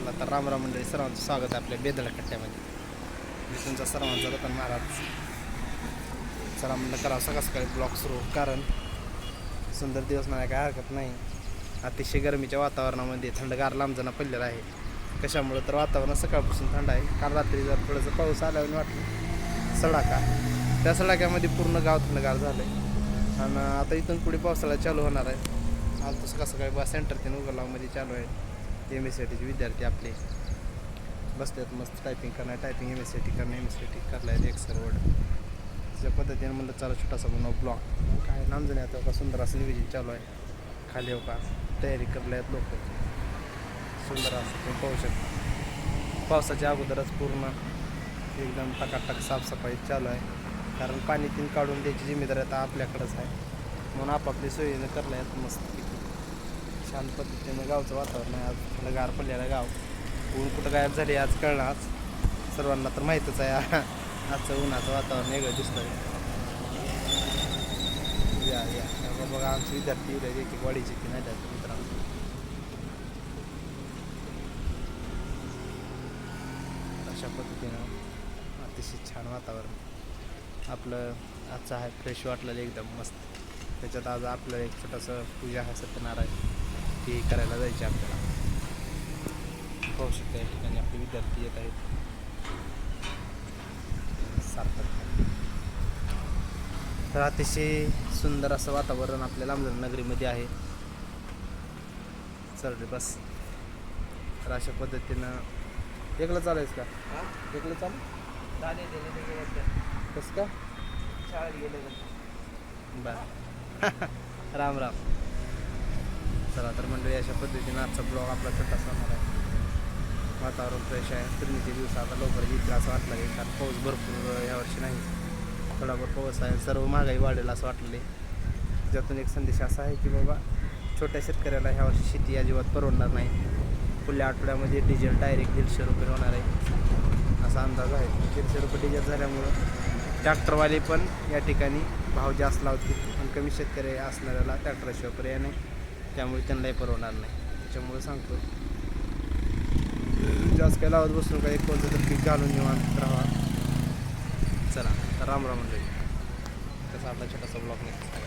चला तर रामराम मंडळी, सर्वांचं स्वागत आहे आपल्या बेदला कट्ट्यामध्ये. मी तुमचा सर्वांचा रतन महाराज. चला म्हणलं करावं सकाळ सकाळी ब्लॉग सुरू, कारण सुंदर दिवस नाही काय हरकत नाही. अतिशय गरमीच्या वातावरणामध्ये थंडगार लांबजना पडलेला आहे. कशामुळं तर वातावरण सकाळपासून थंड आहे. काल रात्री जर थोडंसं पाऊस आल्यावर वाटलं सडाका, त्या सडाक्यामध्ये पूर्ण गाव थंडगार झालं आहे. आणि आता इथून पुढे पावसाळा चालू होणार आहे. आज तर सकाळ सकाळी बस सेंटर ते उगलावमध्ये चालू आहे. MSCITचे विद्यार्थी आपले बसतात मस्त टायपिंग MSCIT करणं MSCIT करला आहे एक सर्वड. त्याच्या पद्धतीने म्हणलं चला छोटासा बनव ब्लॉग. काय नाम जाणे आता का सुंदर असं नियोजन चालू आहे. खाली हो का तयारी करल्या आहेत लोक. सुंदर असं तुम्ही पाहू शकता. पावसाच्या अगोदरच पूर्ण एकदम टकाटक साफसफाई चालू आहे. कारण पाणी तीन काढून द्यायची जिम्मेदारी आता आपल्याकडंच आहे. म्हणून आपापली सोयीनं करल्या आहेत मस्त छान पद्धतीनं. गावचं वातावरण आहे आज, थंडगार पडलेलं गाव. ऊन कुठं गायब झाले आज कळलं. आज सर्वांना तर माहीतच आहे आजचं उन्हाचं वातावरण वेगळं दिसतं. या बघा आमचे विद्यार्थी एक वाडीचे की नाही त्यात मित्रांनो. अशा पद्धतीनं अतिशय छान वातावरण आपलं आजचं आहे. फ्रेश वाटलेलं एकदम मस्त. त्याच्यात आज आपलं एक छोटंसं पूजा आहे सत्यनारायण, ती करायला जायची आपल्याला. पाहू शकता या ठिकाणी आपले विद्यार्थी येत आहेत सार्थक. तर अतिशय सुंदर असं वातावरण आपल्या लांबजण नगरीमध्ये आहे. चल रे बस. तर अशा पद्धतीनं एकलं चालायच का? एकलं चालू कसं का शाळेत गेले बरं. राम राम. चला तर मंडळी अशा पद्धतीनं आजचा ब्लॉग आपला छोटासा होणार आहे. वातावरण फ्रेश आहे. फिरणीचे दिवस आता लवकर येतील असं वाटलं आहे, कारण पाऊस भरपूर यावर्षी नाही. थोडाफार पाऊस आहे. सर्व महागाई वाढेल असं वाटलेलं आहे. ज्यातून एक संदेश असा आहे की बाबा छोट्या शेतकऱ्याला ह्या वर्षी शेती अजिबात परवडणार नाही. पुढल्या आठवड्यामध्ये डिझेल डायरेक्ट 150 रुपये होणार आहे असा अंदाज आहे. 150 रुपये डिझेल झाल्यामुळं ट्रॅक्टरवाले पण या ठिकाणी भाव जास्त लावतील आणि कमी शेतकरी असणाऱ्याला ट्रॅक्टरशिवाय पर्याय नाही. त्यामुळे त्यांनाही परवडणार नाही. त्याच्यामुळे सांगतो जास्त काय लावत बसू नका. एक कोणतं तर पीक घालून निवांत राहा. चला तर राम राम मंडळी. तसा आपला छोटासा ब्लॉग नाही.